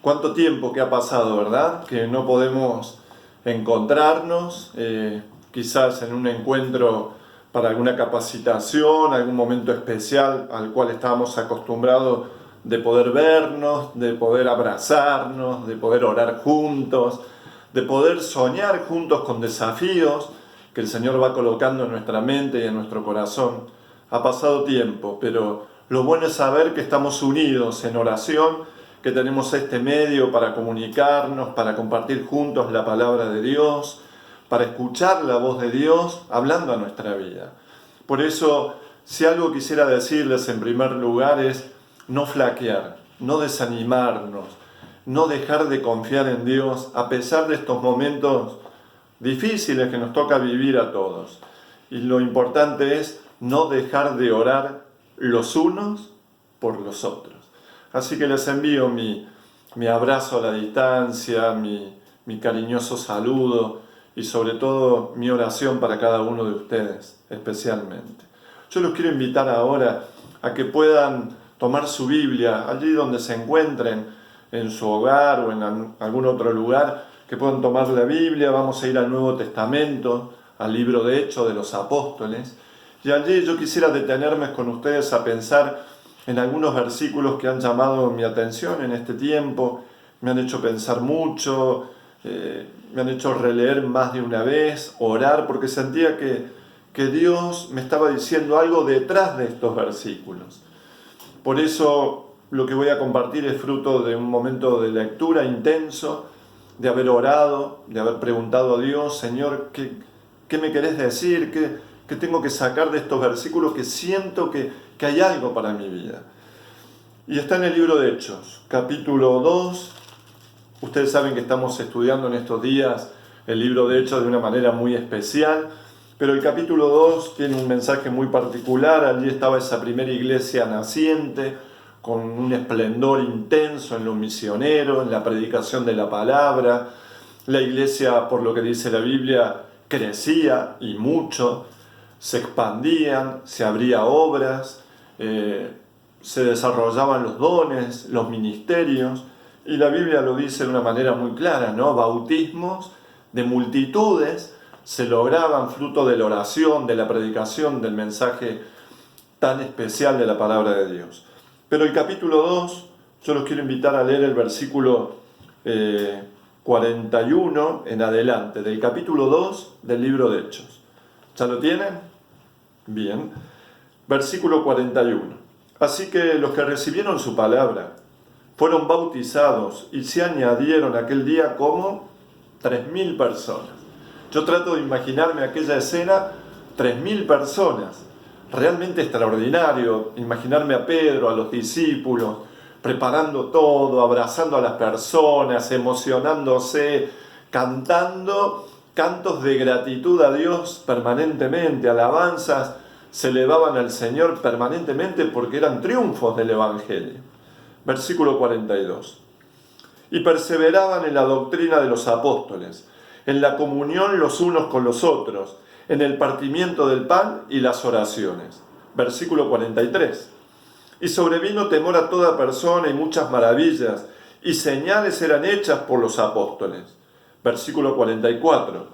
Cuánto tiempo que ha pasado, ¿verdad? Que no podemos encontrarnos, quizás en un encuentro para alguna capacitación, algún momento especial al cual estábamos acostumbrados de poder vernos, de poder abrazarnos, de poder orar juntos, de poder soñar juntos con desafíos que el Señor va colocando en nuestra mente y en nuestro corazón. Ha pasado tiempo, pero lo bueno es saber que estamos unidos en oración, que tenemos este medio para comunicarnos, para compartir juntos la palabra de Dios, para escuchar la voz de Dios hablando a nuestra vida. Por eso, si algo quisiera decirles en primer lugar es no flaquear, no desanimarnos, no dejar de confiar en Dios a pesar de estos momentos difíciles que nos toca vivir a todos. Y lo importante es no dejar de orar los unos por los otros. Así que les envío mi abrazo a la distancia, mi cariñoso saludo y sobre todo mi oración para cada uno de ustedes, especialmente. Yo los quiero invitar ahora a que puedan tomar su Biblia allí donde se encuentren, en su hogar o en algún otro lugar, que puedan tomar la Biblia. Vamos a ir al Nuevo Testamento, al libro de Hechos de los Apóstoles. Y allí yo quisiera detenerme con ustedes a pensar en algunos versículos que han llamado mi atención en este tiempo, me han hecho pensar mucho, me han hecho releer más de una vez, orar, porque sentía que Dios me estaba diciendo algo detrás de estos versículos. Por eso lo que voy a compartir es fruto de un momento de lectura intenso, de haber orado, de haber preguntado a Dios, Señor, ¿qué me querés decir? ¿Qué tengo que sacar de estos versículos que siento que hay algo para mi vida? Y está en el libro de Hechos, capítulo 2. Ustedes saben que estamos estudiando en estos días el libro de Hechos de una manera muy especial, pero el capítulo 2 tiene un mensaje muy particular. Allí estaba esa primera iglesia naciente, con un esplendor intenso en lo misionero, en la predicación de la palabra. La iglesia, por lo que dice la Biblia, crecía y mucho, se expandían, se abrían obras, se desarrollaban los dones, los ministerios, y la Biblia lo dice de una manera muy clara, ¿no? Bautismos de multitudes se lograban fruto de la oración, de la predicación, del mensaje tan especial de la palabra de Dios. Pero el capítulo 2, yo los quiero invitar a leer el versículo 41 en adelante, del capítulo 2 del libro de Hechos. ¿Ya lo tienen? Bien. Versículo 41. Así que los que recibieron su palabra fueron bautizados y se añadieron aquel día como 3.000 personas. Yo trato de imaginarme aquella escena, 3.000 personas. Realmente extraordinario, imaginarme a Pedro, a los discípulos, preparando todo, abrazando a las personas, emocionándose, cantando cantos de gratitud a Dios permanentemente, alabanzas se elevaban al Señor permanentemente porque eran triunfos del Evangelio. Versículo 42. Y perseveraban en la doctrina de los apóstoles, en la comunión los unos con los otros, en el partimiento del pan y las oraciones. Versículo 43. Y sobrevino temor a toda persona y muchas maravillas, y señales eran hechas por los apóstoles. Versículo 44.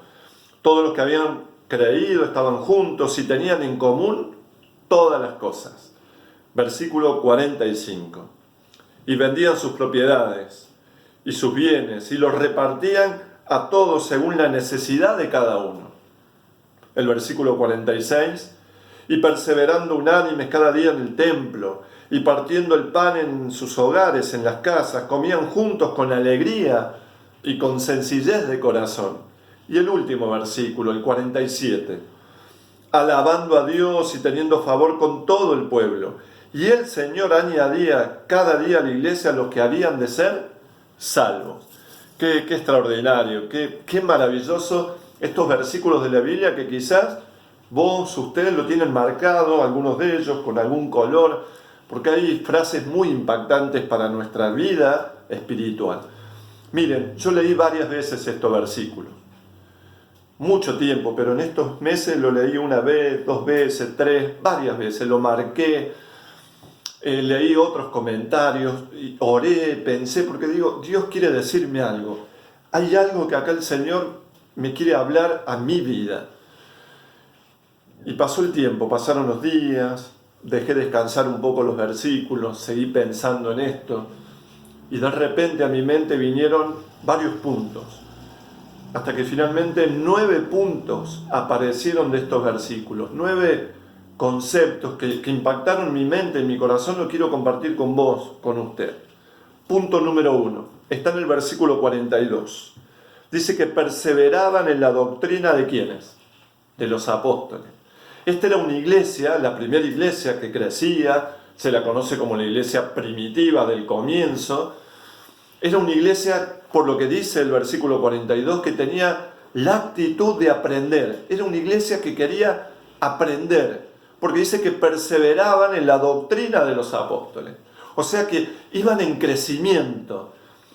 Todos los que habían creído estaban juntos y tenían en común todas las cosas. Versículo 45. Y vendían sus propiedades y sus bienes y los repartían a todos según la necesidad de cada uno. El versículo 46. Y perseverando unánimes cada día en el templo y partiendo el pan en sus hogares, en las casas, comían juntos con alegría y con sencillez de corazón. Y el último versículo, el 47. Alabando a Dios y teniendo favor con todo el pueblo. Y el Señor añadía cada día a la iglesia a los que habían de ser salvos. Qué extraordinario, qué maravilloso estos versículos de la Biblia que quizás ustedes lo tienen marcado, algunos de ellos con algún color, porque hay frases muy impactantes para nuestra vida espiritual. Miren, yo leí varias veces estos versículos. Mucho tiempo, pero en estos meses lo leí una vez, 2 veces, 3, varias veces, lo marqué. leí otros comentarios, y oré, pensé, porque digo, Dios quiere decirme algo. Hay algo que acá el Señor me quiere hablar a mi vida. Y pasó el tiempo, pasaron los días, dejé descansar un poco los versículos, seguí pensando en esto, y de repente a mi mente vinieron varios puntos, hasta que finalmente 9 puntos aparecieron de estos versículos, 9 conceptos que impactaron mi mente y mi corazón. Lo quiero compartir con vos, con usted. Punto número 1, está en el versículo 42. Dice que perseveraban en la doctrina de ¿quiénes? De los apóstoles. Esta era una iglesia, la primera iglesia que crecía, se la conoce como la iglesia primitiva del comienzo. Era una iglesia, por lo que dice el versículo 42, que tenía la actitud de aprender. Era una iglesia que quería aprender, porque dice que perseveraban en la doctrina de los apóstoles. O sea que iban en crecimiento.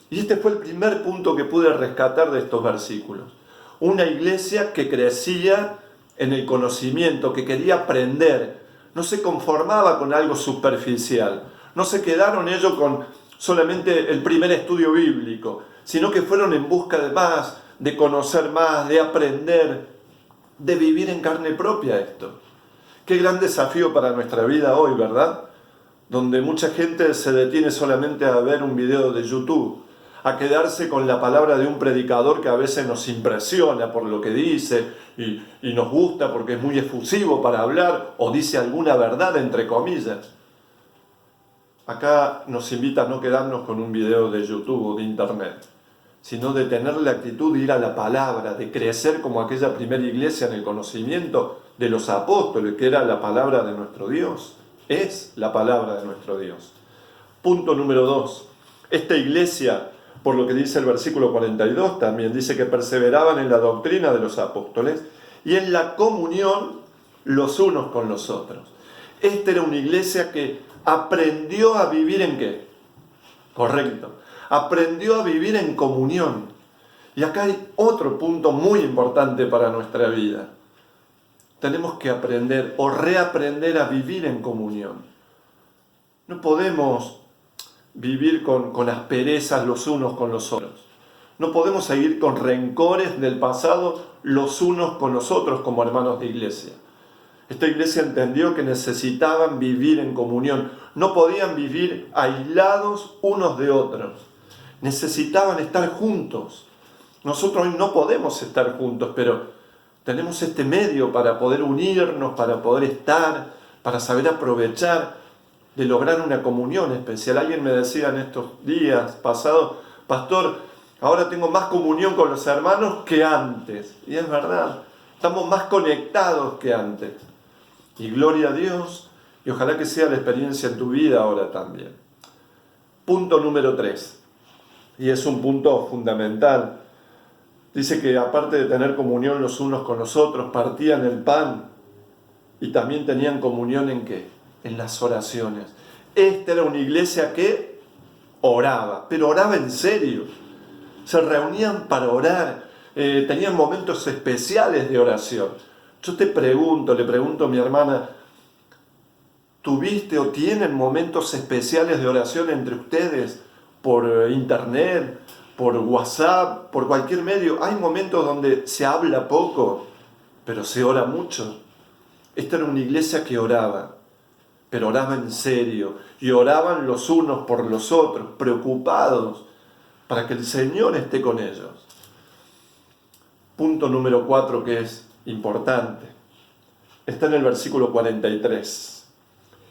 Y este fue el primer punto que pude rescatar de estos versículos. Una iglesia que crecía en el conocimiento, que quería aprender, no se conformaba con algo superficial, no se quedaron ellos con solamente el primer estudio bíblico, sino que fueron en busca de más, de conocer más, de aprender, de vivir en carne propia esto. Qué gran desafío para nuestra vida hoy, ¿verdad? Donde mucha gente se detiene solamente a ver un video de YouTube, a quedarse con la palabra de un predicador que a veces nos impresiona por lo que dice y nos gusta porque es muy efusivo para hablar o dice alguna verdad entre comillas. Acá nos invita a no quedarnos con un video de YouTube o de Internet, sino de tener la actitud de ir a la palabra, de crecer como aquella primera iglesia en el conocimiento de los apóstoles, que era la palabra de nuestro Dios. Es la palabra de nuestro Dios. Punto número 2. Esta iglesia, por lo que dice el versículo 42, también dice que perseveraban en la doctrina de los apóstoles y en la comunión los unos con los otros. Esta era una iglesia que aprendió a vivir ¿en qué? Correcto. Aprendió a vivir en comunión. Y acá hay otro punto muy importante para nuestra vida. Tenemos que aprender o reaprender a vivir en comunión. No podemos vivir con asperezas los unos con los otros. No podemos seguir con rencores del pasado los unos con los otros como hermanos de iglesia. Esta iglesia entendió que necesitaban vivir en comunión. No podían vivir aislados unos de otros. Necesitaban estar juntos. Nosotros hoy no podemos estar juntos, pero tenemos este medio para poder unirnos, para poder estar, para saber aprovechar de lograr una comunión especial. Alguien me decía en estos días pasados, pastor, ahora tengo más comunión con los hermanos que antes. Y es verdad, estamos más conectados que antes. Y gloria a Dios, y ojalá que sea la experiencia en tu vida ahora también. Punto número 3, y es un punto fundamental. Dice que aparte de tener comunión los unos con los otros, partían el pan y también tenían comunión ¿en qué? En las oraciones. Esta era una iglesia que oraba, pero oraba en serio. Se reunían para orar, tenían momentos especiales de oración. Yo te pregunto, le pregunto a mi hermana, ¿tuviste o tienen momentos especiales de oración entre ustedes por internet, por WhatsApp, por cualquier medio? Hay momentos donde se habla poco, pero se ora mucho. Esta era una iglesia que oraba, pero oraba en serio, y oraban los unos por los otros, preocupados para que el Señor esté con ellos. Punto número 4 que es importante. Está en el versículo 43.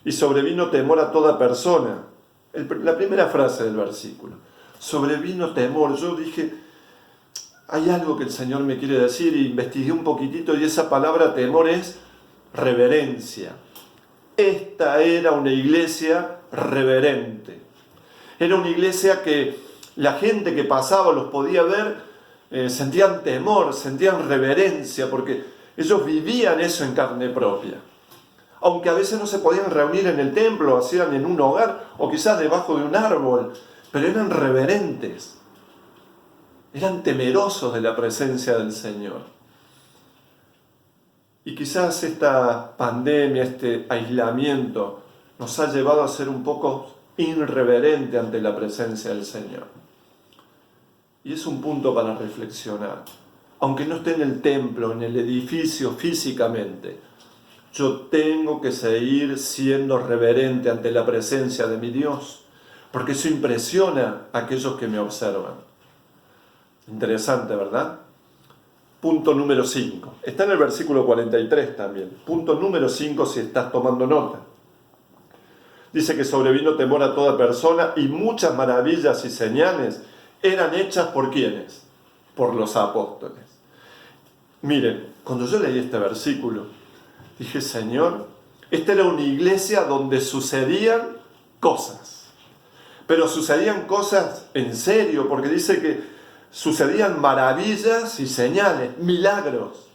Y sobrevino temor a toda persona. La primera frase del versículo. Sobrevino temor. Yo dije, hay algo que el Señor me quiere decir, y investigué un poquitito, y esa palabra temor es reverencia. Esta era una iglesia reverente. Era una iglesia que la gente que pasaba los podía ver, sentían temor, sentían reverencia, porque ellos vivían eso en carne propia. Aunque a veces no se podían reunir en el templo, hacían en un hogar o quizás debajo de un árbol, pero eran reverentes, eran temerosos de la presencia del Señor. Y quizás esta pandemia, este aislamiento, nos ha llevado a ser un poco irreverente ante la presencia del Señor. Y es un punto para reflexionar. Aunque no esté en el templo, en el edificio físicamente, yo tengo que seguir siendo reverente ante la presencia de mi Dios, porque eso impresiona a aquellos que me observan. Interesante, ¿verdad? Punto número 5. Está en el versículo 43 también. Punto número 5 si estás tomando nota. Dice que sobrevino temor a toda persona y muchas maravillas y señales eran hechas ¿por quiénes? Por los apóstoles. Miren, cuando yo leí este versículo, dije, Señor, esta era una iglesia donde sucedían cosas. Pero sucedían cosas en serio, porque dice que sucedían maravillas y señales, milagros,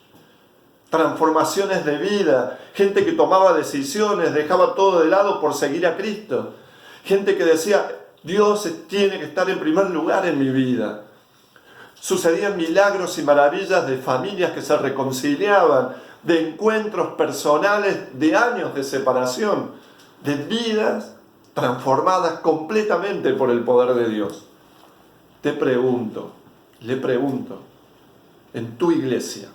transformaciones de vida, gente que tomaba decisiones, dejaba todo de lado por seguir a Cristo, gente que decía, Dios tiene que estar en primer lugar en mi vida. Sucedían milagros y maravillas de familias que se reconciliaban, de encuentros personales de años de separación, de vidas transformadas completamente por el poder de Dios. Le pregunto, en tu iglesia,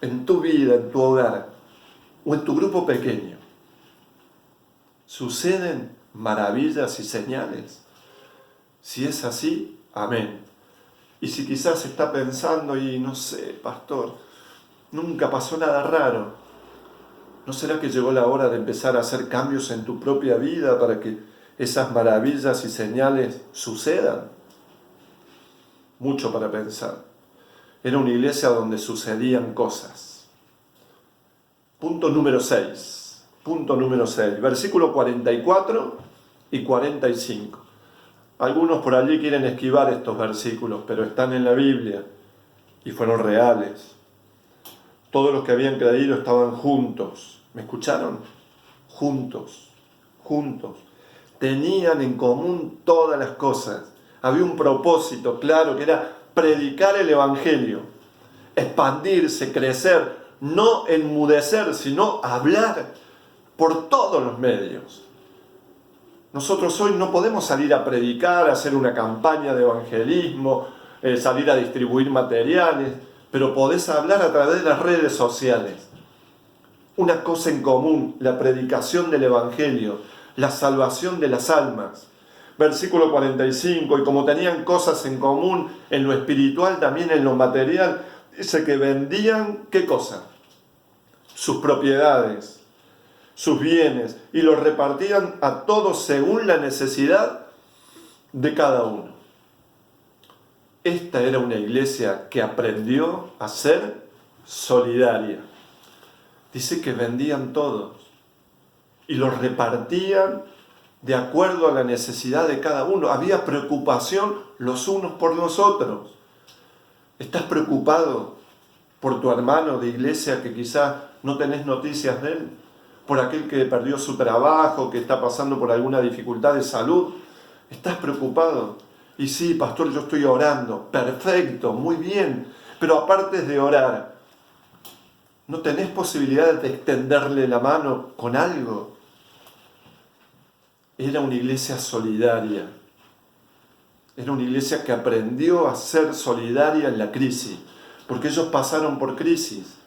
en tu vida, en tu hogar o en tu grupo pequeño, ¿suceden maravillas y señales? Si es así, amén. Y si quizás está pensando, y no sé, pastor, nunca pasó nada raro, ¿no será que llegó la hora de empezar a hacer cambios en tu propia vida para que esas maravillas y señales sucedan? Mucho para pensar. Era una iglesia donde sucedían cosas. Punto número 6. Versículo 44 y 45. Algunos por allí quieren esquivar estos versículos, pero están en la Biblia y fueron reales. Todos los que habían creído estaban juntos. ¿Me escucharon? Juntos. Tenían en común todas las cosas. Había un propósito claro que era predicar el Evangelio, expandirse, crecer, no enmudecer, sino hablar por todos los medios. Nosotros hoy no podemos salir a predicar, hacer una campaña de evangelismo, salir a distribuir materiales, pero podés hablar a través de las redes sociales. Una cosa en común, la predicación del Evangelio, la salvación de las almas. Versículo 45, y como tenían cosas en común en lo espiritual, también en lo material, dice que vendían, ¿qué cosa? Sus propiedades, sus bienes, y los repartían a todos según la necesidad de cada uno. Esta era una iglesia que aprendió a ser solidaria. Dice que vendían todos y los repartían de acuerdo a la necesidad de cada uno. Había preocupación los unos por los otros. ¿Estás preocupado por tu hermano de iglesia que quizás no tenés noticias de él? ¿Por aquel que perdió su trabajo, que está pasando por alguna dificultad de salud? ¿Estás preocupado? Y sí, pastor, yo estoy orando. Perfecto, muy bien. Pero aparte de orar, ¿no tenés posibilidad de extenderle la mano con algo? Era una iglesia solidaria. Era una iglesia que aprendió a ser solidaria en la crisis. Porque ellos pasaron por crisis.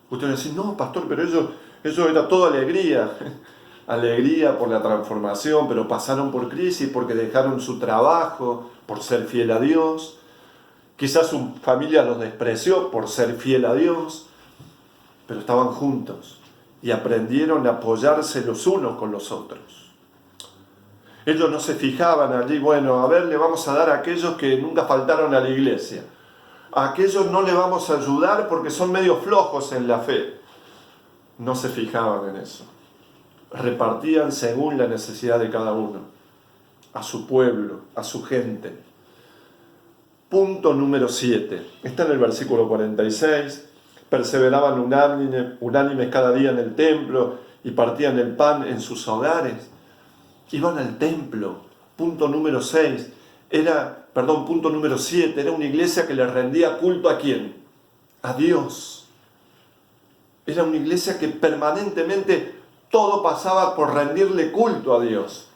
Ustedes dicen, no, pastor, pero eso era todo alegría. Alegría por la transformación, pero pasaron por crisis porque dejaron su trabajo por ser fiel a Dios. Quizás su familia los despreció por ser fiel a Dios, pero estaban juntos y aprendieron a apoyarse los unos con los otros. Ellos no se fijaban allí, bueno, a ver, le vamos a dar a aquellos que nunca faltaron a la iglesia. A aquellos no le vamos a ayudar porque son medio flojos en la fe. No se fijaban en eso. Repartían según la necesidad de cada uno, a su pueblo, a su gente. Punto número 7. Está en el versículo 46. Perseveraban unánimes cada día en el templo y partían el pan en sus hogares. Iban al templo. Punto número 6. Punto número 7. Era una iglesia que le rendía culto ¿a quién? A Dios. Era una iglesia que permanentemente todo pasaba por rendirle culto a Dios.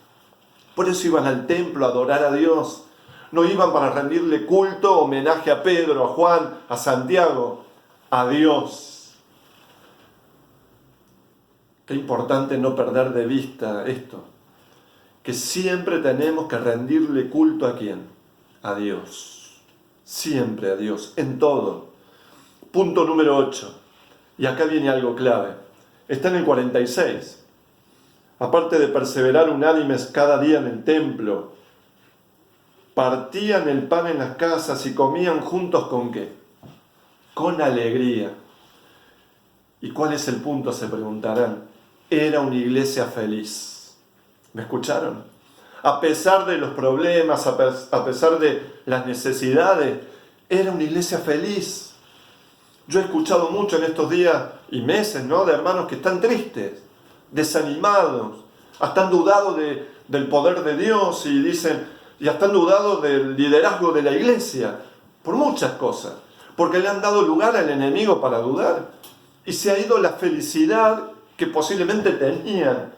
Por eso iban al templo a adorar a Dios. No iban para rendirle culto, homenaje a Pedro, a Juan, a Santiago, a Dios. Qué importante no perder de vista esto. Que siempre tenemos que rendirle culto ¿a quién? A Dios. Siempre a Dios, en todo. Punto número 8. Y acá viene algo clave. Está en el 46. Aparte de perseverar unánimes cada día en el templo, partían el pan en las casas y comían juntos ¿con qué? Con alegría. ¿Y cuál es el punto? Se preguntarán. Era una iglesia feliz. ¿Me escucharon? A pesar de los problemas, a pesar de las necesidades, era una iglesia feliz. Yo he escuchado mucho en estos días y meses, ¿no?, de hermanos que están tristes, desanimados, hasta han dudado del poder de Dios y dicen, y hasta han dudado del liderazgo de la iglesia, por muchas cosas, porque le han dado lugar al enemigo para dudar. Y se ha ido la felicidad que posiblemente tenían.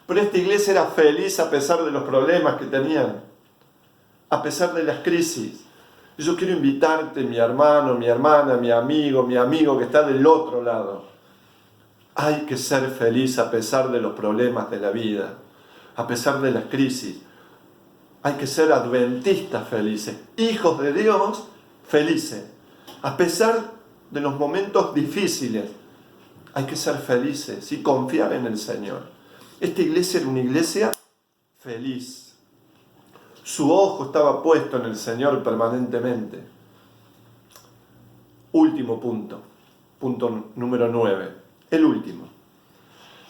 Pero esta iglesia era feliz a pesar de los problemas que tenían, a pesar de las crisis. Y yo quiero invitarte, mi hermano, mi hermana, mi amigo que está del otro lado. Hay que ser feliz a pesar de los problemas de la vida, a pesar de las crisis. Hay que ser adventistas felices, hijos de Dios felices. A pesar de los momentos difíciles, hay que ser felices y confiar en el Señor. Esta iglesia era una iglesia feliz. Su ojo estaba puesto en el Señor permanentemente. Último punto, punto número 9, el último.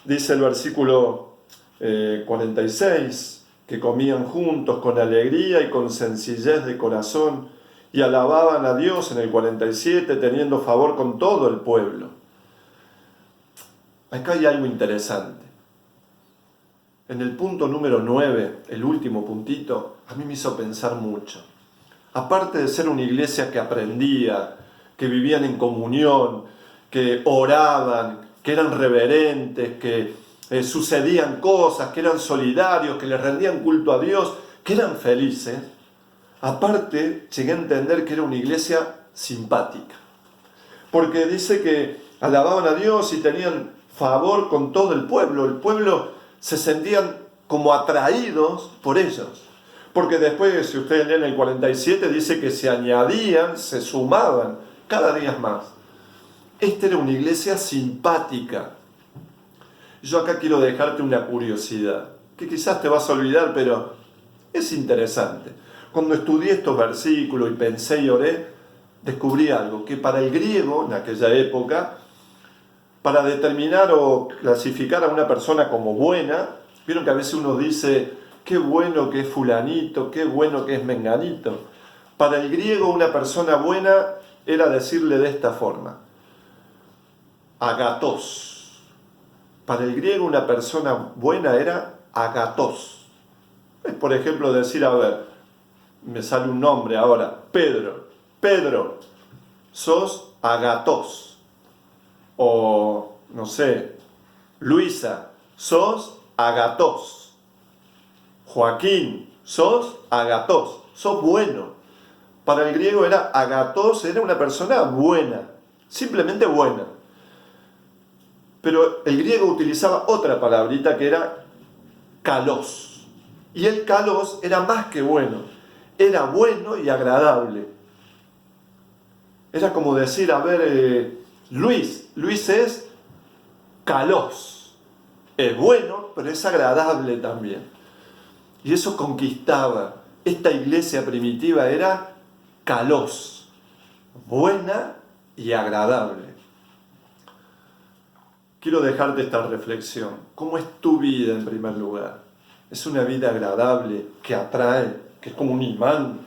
Dice el versículo 46, que comían juntos con alegría y con sencillez de corazón y alababan a Dios en el 47, teniendo favor con todo el pueblo. Acá hay algo interesante. En el punto número 9, el último puntito, a mí me hizo pensar mucho. Aparte de ser una iglesia que aprendía, que vivían en comunión, que oraban, que eran reverentes, que sucedían cosas, que eran solidarios, que le rendían culto a Dios, que eran felices, aparte llegué a entender que era una iglesia simpática. Porque dice que alababan a Dios y tenían favor con todo el pueblo se sentían como atraídos por ellos. Porque después, si ustedes leen el 47, dice que se añadían, se sumaban cada día más. Esta era una iglesia simpática. Yo acá quiero dejarte una curiosidad, que quizás te vas a olvidar, pero es interesante. Cuando estudié estos versículos y pensé y oré, descubrí algo, que para el griego, en aquella época, para determinar o clasificar a una persona como buena, vieron que a veces uno dice, qué bueno que es fulanito, qué bueno que es menganito. Para el griego una persona buena era decirle de esta forma, agatos. Para el griego una persona buena era agatos. Es por ejemplo decir, a ver, me sale un nombre ahora, Pedro, sos agatos. O, no sé, Luisa, sos agatos. Joaquín, sos agatos, sos bueno. Para el griego era agatos, era una persona buena, simplemente buena. Pero el griego utilizaba otra palabrita que era kalos. Y el kalos era más que bueno, era bueno y agradable. Era como decir, a ver, Luis es kalos. Es bueno, pero es agradable también. Y eso conquistaba. Esta iglesia primitiva era kalos, buena y agradable. Quiero dejarte esta reflexión. ¿Cómo es tu vida en primer lugar? ¿Es una vida agradable, que atrae, que es como un imán?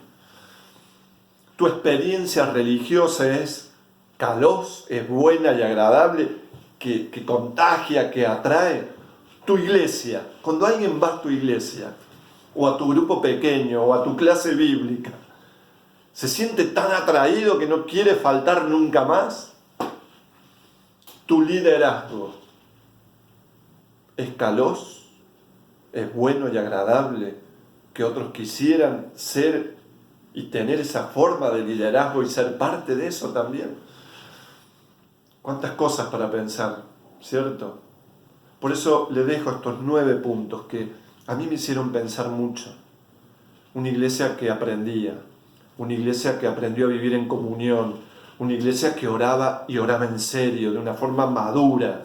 ¿Tu experiencia religiosa es kalos, es buena y agradable, que contagia, que atrae? Tu iglesia, cuando alguien va a tu iglesia, o a tu grupo pequeño, o a tu clase bíblica, ¿se siente tan atraído que no quiere faltar nunca más? Tu liderazgo ¿Es calos? ¿Es bueno y agradable que otros quisieran ser y tener esa forma de liderazgo y ser parte de eso también? ¿Cuántas cosas para pensar, cierto? Por eso le dejo estos 9 puntos que a mí me hicieron pensar mucho. Una iglesia que aprendía, una iglesia que aprendió a vivir en comunión, una iglesia que oraba y oraba en serio, de una forma madura,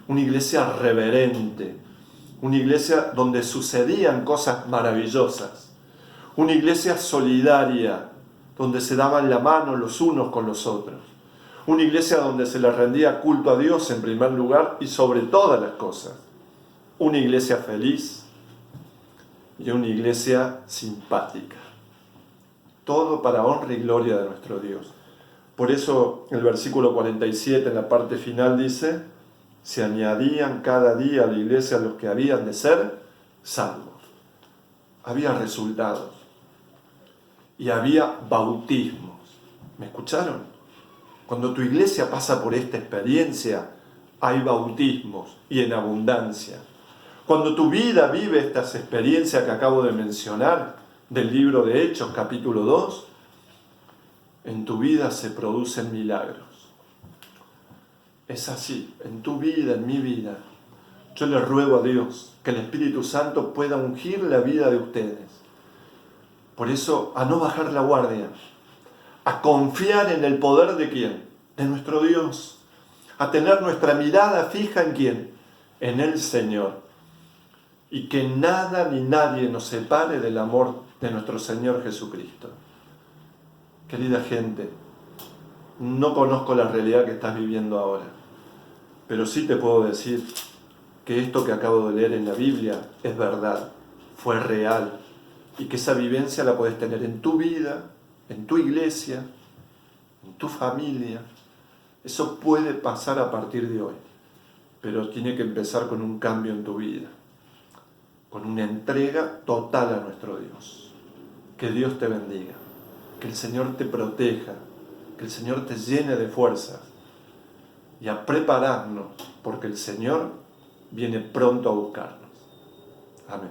una iglesia reverente, una iglesia donde sucedían cosas maravillosas, una iglesia solidaria, donde se daban la mano los unos con los otros, una iglesia donde se le rendía culto a Dios en primer lugar y sobre todas las cosas, una iglesia feliz y una iglesia simpática. Todo para honra y gloria de nuestro Dios. Por eso el versículo 47 en la parte final dice: se añadían cada día a la iglesia los que habían de ser salvos. Había resultados y había bautismos. ¿Me escucharon? Cuando tu iglesia pasa por esta experiencia, hay bautismos y en abundancia. Cuando tu vida vive estas experiencias que acabo de mencionar del libro de Hechos, capítulo 2, en tu vida se producen milagros. Es así, en tu vida, en mi vida. Yo le ruego a Dios que el Espíritu Santo pueda ungir la vida de ustedes. Por eso, a no bajar la guardia, a confiar en el poder de ¿quién? De nuestro Dios. A tener nuestra mirada fija en ¿quién? En el Señor. Y que nada ni nadie nos separe del amor de nuestro Señor Jesucristo. Querida gente, no conozco la realidad que estás viviendo ahora, pero sí te puedo decir que esto que acabo de leer en la Biblia es verdad, fue real, y que esa vivencia la puedes tener en tu vida, en tu iglesia, en tu familia. Eso puede pasar a partir de hoy, pero tiene que empezar con un cambio en tu vida, con una entrega total a nuestro Dios. Que Dios te bendiga, que el Señor te proteja, que el Señor te llene de fuerzas y a prepararnos, porque el Señor viene pronto a buscarnos. Amén.